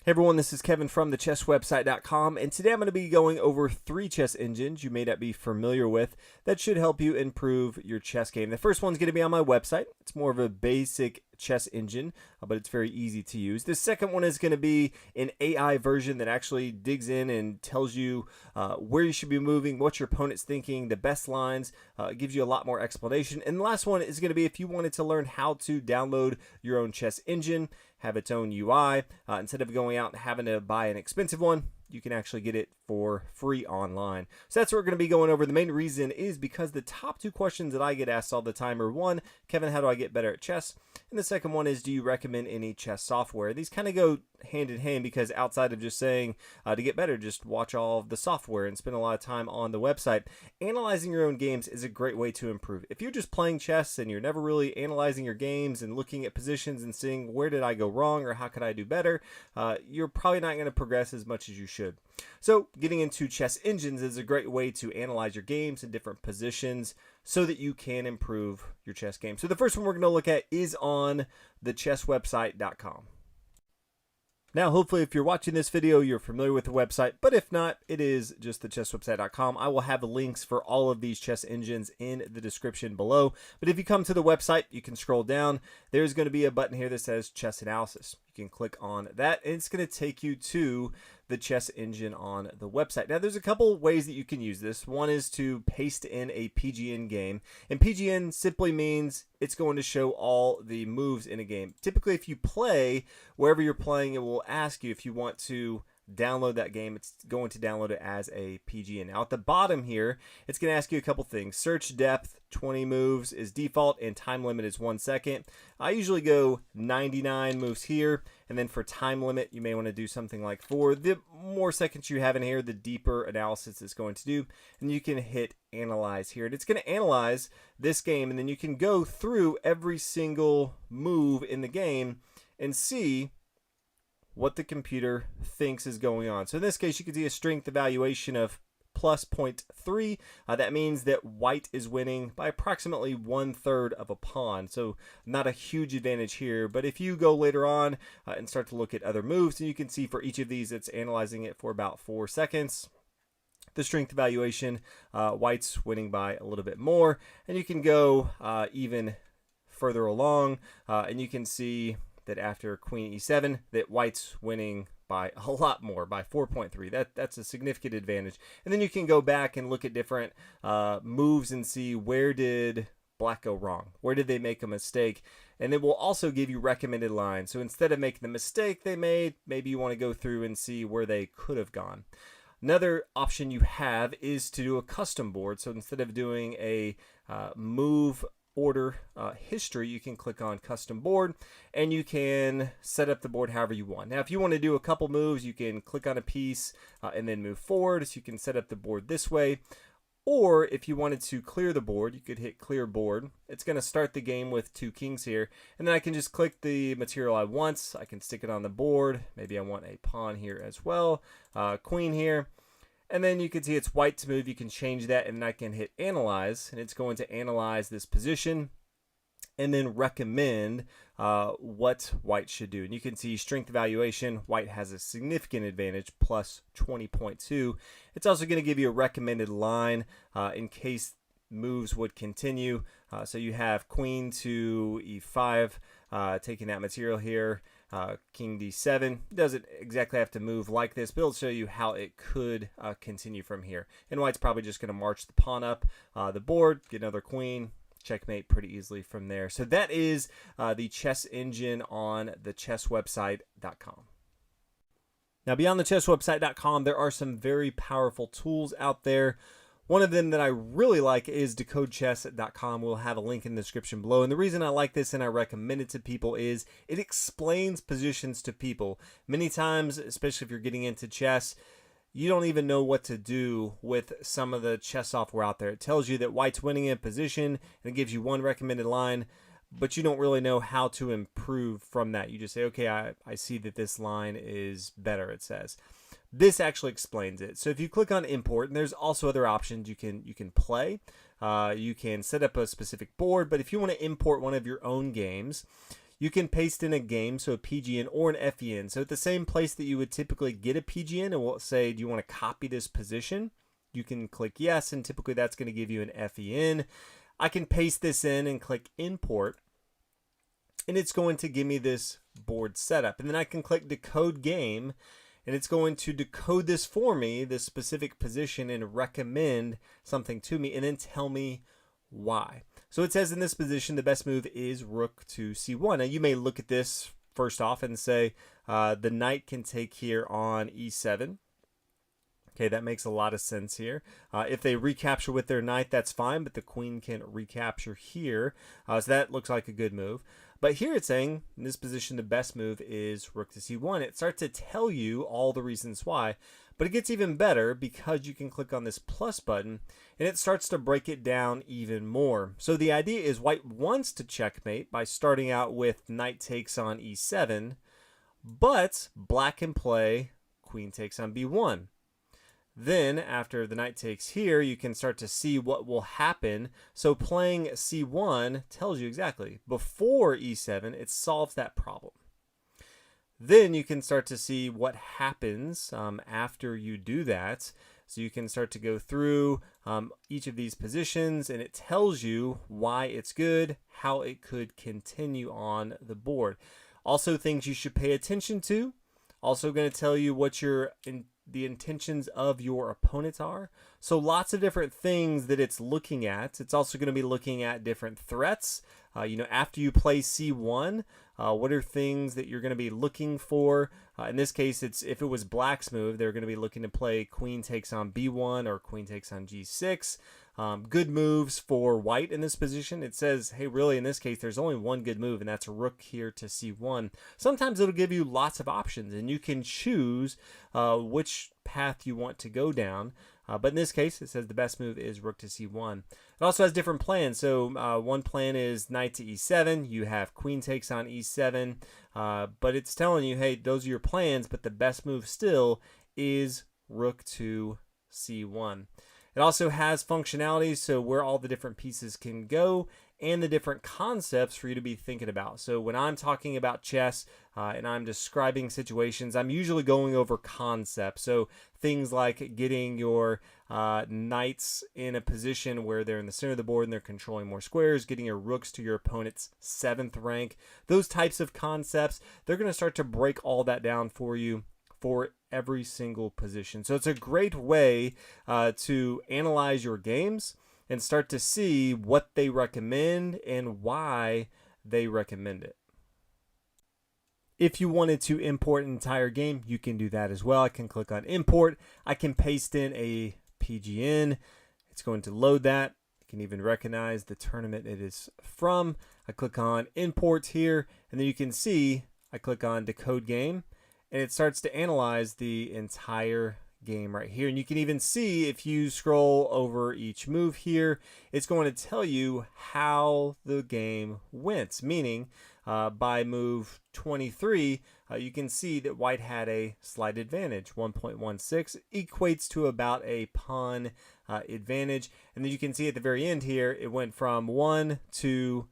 Hey everyone, this is Kevin from thechesswebsite.com, and today I'm going to be going over 3 chess engines you may not be familiar with that should help you improve your chess game. The first one's going to be on my website. It's more of a basic chess engine, but it's very easy to use. The second one is going to be an AI version that actually digs in and tells you where you should be moving, what your opponent's thinking, the best lines. It gives you a lot more explanation. And the last one is going to be if you wanted to learn how to download your own chess engine, have its own UI, instead of going out and having to buy an expensive one, you can actually get it for free online. So that's what we're going to be going over. The main reason is because the top 2 questions that I get asked all the time are, one, Kevin, how do I get better at chess? And the second one is, do you recommend any chess software? These kind of go hand in hand because outside of just saying to get better, just watch all of the software and spend a lot of time on the website. Analyzing your own games is a great way to improve. If you're just playing chess and you're never really analyzing your games and looking at positions and seeing where did I go wrong or how could I do better, you're probably not going to progress as much as you should. So getting into chess engines is a great way to analyze your games in different positions so that you can improve your chess game. So the first one we're going to look at is on thechesswebsite.com. Now, hopefully, if you're watching this video, you're familiar with the website, but if not, it is just thechesswebsite.com. I will have links for all of these chess engines in the description below. But if you come to the website, you can scroll down. There's going to be a button here that says Chess Analysis. You can click on that, and it's going to take you to the chess engine on the website. Now, there's a couple ways that you can use this. One is to paste in a PGN game, and PGN simply means it's going to show all the moves in a game. Typically, if you play, wherever you're playing, it will ask you if you want to download that game. It's going to download it as a PGN. Now, at the bottom here, it's going to ask you a couple things. Search depth, 20 moves is default, and time limit is 1 second. I usually go 99 moves here, and then for time limit, you may want to do something like 4. The more seconds you have in here, the deeper analysis it's going to do, and you can hit analyze here. And it's going to analyze this game, and then you can go through every single move in the game and see what the computer thinks is going on. So in this case, you can see a strength evaluation of plus 0.3. That means that white is winning by approximately 1/3 of a pawn. So not a huge advantage here. But if you go later on and start to look at other moves, and you can see for each of these, it's analyzing it for about 4 seconds. The strength evaluation, white's winning by a little bit more. And you can go even further along, and you can see that after queen e7, that white's winning by a lot more, by 4.3. That's a significant advantage. And then you can go back and look at different moves and see where did black go wrong? Where did they make a mistake? And it will also give you recommended lines. So instead of making the mistake they made, maybe you want to go through and see where they could have gone. Another option you have is to do a custom board. So instead of doing a move order history, you can click on custom board and you can set up the board however you want. Now, if you want to do a couple moves, you can click on a piece and then move forward. So you can set up the board this way. Or if you wanted to clear the board, you could hit clear board. It's going to start the game with 2 kings here. And then I can just click the material I want. I can stick it on the board. Maybe I want a pawn here as well. Queen here. And then you can see it's white to move. You can change that, and I can hit analyze, and it's going to analyze this position and then recommend what white should do. And you can see strength evaluation, white has a significant advantage, plus 20.2. It's also going to give you a recommended line in case moves would continue. So you have queen to e5, taking that material here. King d7 doesn't exactly have to move like this, but it'll show you how it could continue from here. And white's probably just going to march the pawn up the board, get another queen, checkmate pretty easily from there. So that is the chess engine on thechesswebsite.com. Now, beyond thechesswebsite.com, there are some very powerful tools out there. One of them that I really like is decodechess.com. We'll have a link in the description below. And the reason I like this and I recommend it to people is it explains positions to people. Many times, especially if you're getting into chess, you don't even know what to do with some of the chess software out there. It tells you that white's winning in a position and it gives you one recommended line, but you don't really know how to improve from that. You just say, okay, I see that this line is better, it says. This actually explains it. So if you click on import, and there's also other options, you can play, you can set up a specific board, but if you want to import one of your own games, you can paste in a game, so a PGN or an FEN. So at the same place that you would typically get a PGN, and we'll say, do you want to copy this position? You can click yes, and typically that's going to give you an FEN. I can paste this in and click import, and it's going to give me this board setup. And then I can click decode game, and it's going to decode this for me, this specific position, and recommend something to me, and then tell me why. So it says in this position, the best move is rook to c1. Now you may look at this first off and say the knight can take here on e7. Okay, that makes a lot of sense here. If they recapture with their knight, that's fine, but the queen can recapture here. So that looks like a good move. But here it's saying, in this position, the best move is rook to c1. It starts to tell you all the reasons why, but it gets even better because you can click on this plus button, and it starts to break it down even more. So the idea is white wants to checkmate by starting out with knight takes on e7, but black can play queen takes on b1. Then, after the knight takes here, you can start to see what will happen. So playing c1 tells you exactly. Before e7, it solves that problem. Then you can start to see what happens after you do that. So you can start to go through each of these positions, and it tells you why it's good, how it could continue on the board. Also, things you should pay attention to. Also going to tell you what the intentions of your opponent are. So lots of different things that it's looking at. It's also going to be looking at different threats. After you play c1, what are things that you're going to be looking for? In this case, if it was black's move, they're going to be looking to play queen takes on b1 or queen takes on g6. Good moves for white in this position. It says, hey, really, in this case, there's only one good move, and that's rook here to c1. Sometimes it'll give you lots of options, and you can choose which path you want to go down. But in this case, it says the best move is rook to c1. It also has different plans. So one plan is knight to e7. You have queen takes on e7. But it's telling you, hey, those are your plans, but the best move still is rook to c1. It also has functionalities, so where all the different pieces can go and the different concepts for you to be thinking about. So when I'm talking about chess and I'm describing situations, I'm usually going over concepts. So things like getting your knights in a position where they're in the center of the board and they're controlling more squares, getting your rooks to your opponent's 7th rank, those types of concepts, they're going to start to break all that down for you for every single position. So it's a great way to analyze your games and start to see what they recommend and why they recommend it. If you wanted to import an entire game, you can do that as well. I can click on import. I can paste in a PGN. It's going to load that. You can even recognize the tournament it is from. I click on import here, and then you can see I click on decode game, and it starts to analyze the entire game right here. And you can even see, if you scroll over each move here, it's going to tell you how the game went, meaning by move 23, you can see that white had a slight advantage. 1.16 equates to about a pawn advantage. And then you can see at the very end here, it went from 1 to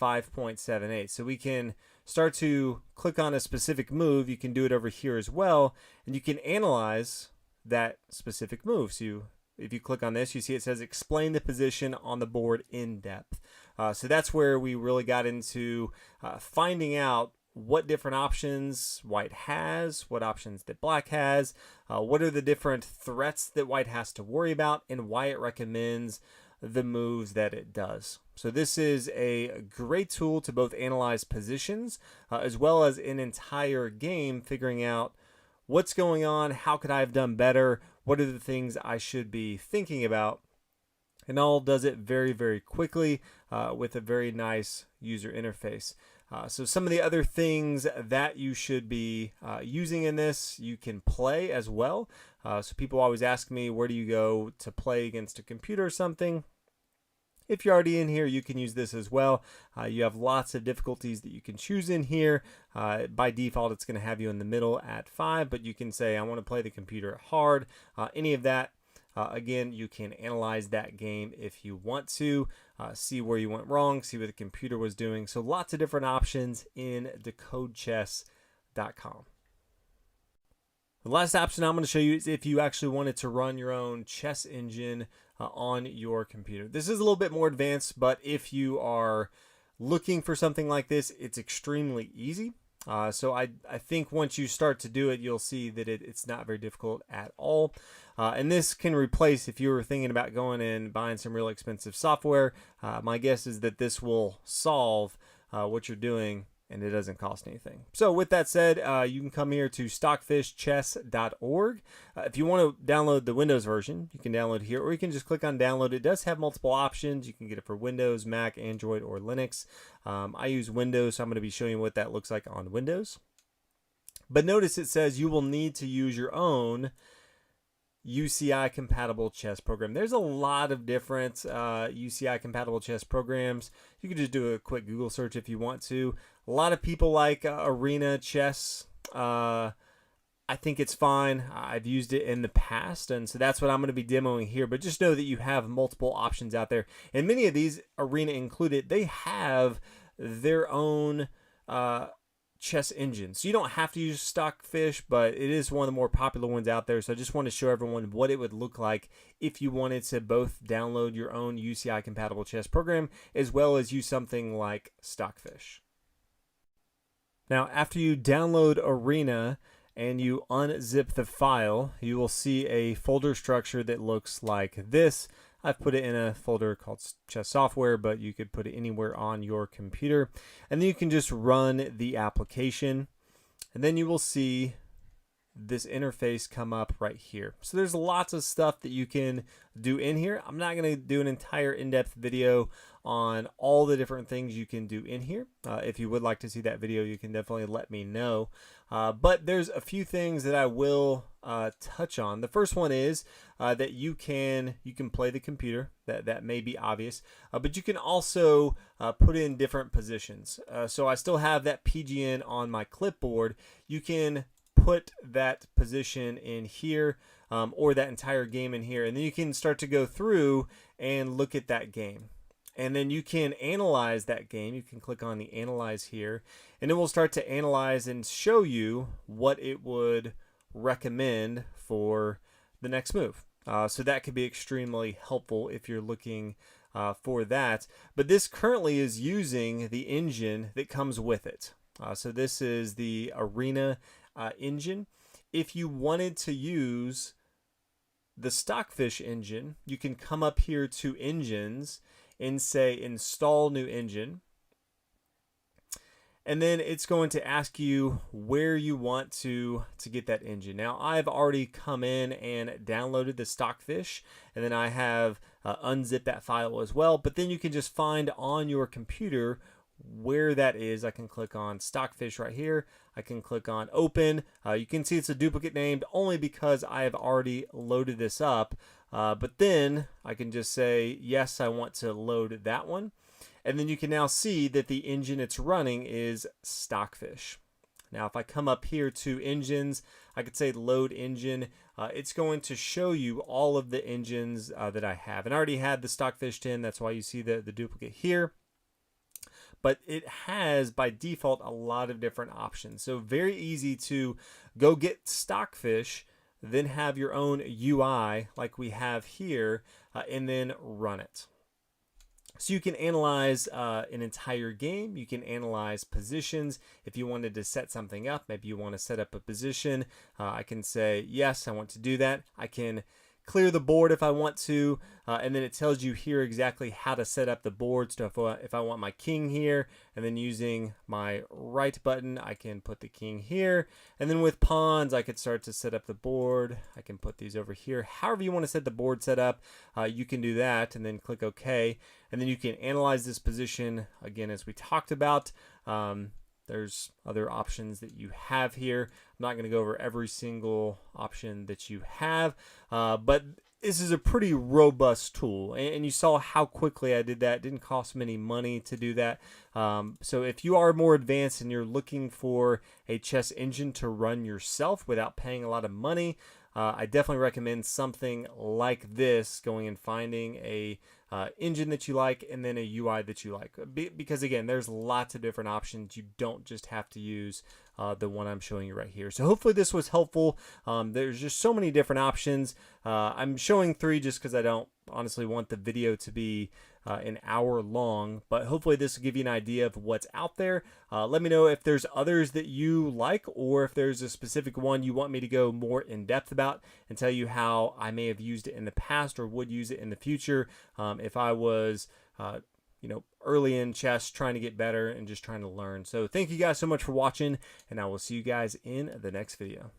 5.78. So we can start to click on a specific move. You can do it over here as well, and you can analyze that specific move. So if you click on this, you see it says explain the position on the board in depth. So that's where we really got into finding out what different options white has, what options that black has, what are the different threats that white has to worry about, and why it recommends the moves that it does. So this is a great tool to both analyze positions as well as an entire game, figuring out what's going on, how could I have done better, what are the things I should be thinking about, and all does it very, very quickly with a very nice user interface. So some of the other things that you should be using in this, you can play as well. So people always ask me, where do you go to play against a computer or something? If you're already in here, you can use this as well. You have lots of difficulties that you can choose in here. By default, it's going to have you in the middle at 5, but you can say, I want to play the computer at hard. Any of that Again, you can analyze that game if you want to, see where you went wrong, see what the computer was doing. So lots of different options in decodechess.com. The last option I'm going to show you is if you actually wanted to run your own chess engine on your computer. This is a little bit more advanced, but if you are looking for something like this, it's extremely easy. So I think once you start to do it, you'll see that it's not very difficult at all. And this can replace, if you were thinking about going and buying some real expensive software, my guess is that this will solve what you're doing, and it doesn't cost anything. So with that said, you can come here to stockfishchess.org. If you want to download the Windows version, you can download here, or you can just click on download. It does have multiple options. You can get it for Windows, Mac, Android, or Linux. I use Windows, so I'm going to be showing you what that looks like on Windows. But notice it says you will need to use your own UCI compatible chess program. There's a lot of different UCI compatible chess programs. You can just do a quick Google search if you want to. A lot of people like Arena Chess. I think it's fine. I've used it in the past, and so that's what I'm going to be demoing here. But just know that you have multiple options out there, and many of these, Arena included, they have their own chess engine. So you don't have to use Stockfish, but it is one of the more popular ones out there. So I just want to show everyone what it would look like if you wanted to both download your own UCI compatible chess program as well as use something like Stockfish. Now, after you download Arena and you unzip the file, you will see a folder structure that looks like this. I've put it in a folder called Chess Software, but you could put it anywhere on your computer. And then you can just run the application. And then you will see this interface come up right here. So there's lots of stuff that you can do in here. I'm not going to do an entire in-depth video on all the different things you can do in here. If you would like to see that video, you can definitely let me know. But there's a few things that I will touch on. The first one is that you can play the computer. That may be obvious, but you can also put in different positions. So I still have that PGN on my clipboard. You can put that position in here, or that entire game in here, and then you can start to go through and look at that game. And then you can analyze that game. You can click on the analyze here, and it will start to analyze and show you what it would recommend for the next move. So that could be extremely helpful if you're looking for that. But this currently is using the engine that comes with it. So this is the Arena engine. If you wanted to use the Stockfish engine, you can come up here to Engines and say Install New Engine. And then it's going to ask you where you want to get that engine. Now, I've already come in and downloaded the Stockfish, and then I have unzipped that file as well. But then you can just find on your computer where that is. I can click on Stockfish right here. I can click on Open. You can see it's a duplicate named only because I have already loaded this up. But then I can just say, yes, I want to load that one. And then you can now see that the engine it's running is Stockfish. Now, if I come up here to Engines, I could say Load Engine. It's going to show you all of the engines that I have. And I already had the Stockfish 10. That's why you see the duplicate here. But it has, by default, a lot of different options. So very easy to go get Stockfish, then have your own UI like we have here, and then run it. So you can analyze an entire game. You can analyze positions. If you wanted to set something up, maybe you want to set up a position, I can say, yes, I want to do that. I can clear the board if I want to, and then it tells you here exactly how to set up the board. So if I want my king here, and then using my right button, I can put the king here. And then with pawns, I could start to set up the board. I can put these over here. However you want to set the board set up, you can do that, and then click OK. And then you can analyze this position, again, as we talked about. There's other options that you have here. I'm not going to go over every single option that you have, but this is a pretty robust tool. And you saw how quickly I did that. It didn't cost me any money to do that. So if you are more advanced and you're looking for a chess engine to run yourself without paying a lot of money, I definitely recommend something like this, going and finding a engine that you like and then a UI that you like, because again, there's lots of different options. You don't just have to use the one I'm showing you right here. So hopefully this was helpful. There's just so many different options. I'm showing 3 just because I don't honestly want the video to be an hour long, but hopefully this will give you an idea of what's out there. Let me know if there's others that you like, or if there's a specific one you want me to go more in depth about and tell you how I may have used it in the past or would use it in the future if I was early in chess, trying to get better and just trying to learn. So thank you guys so much for watching, and I will see you guys in the next video.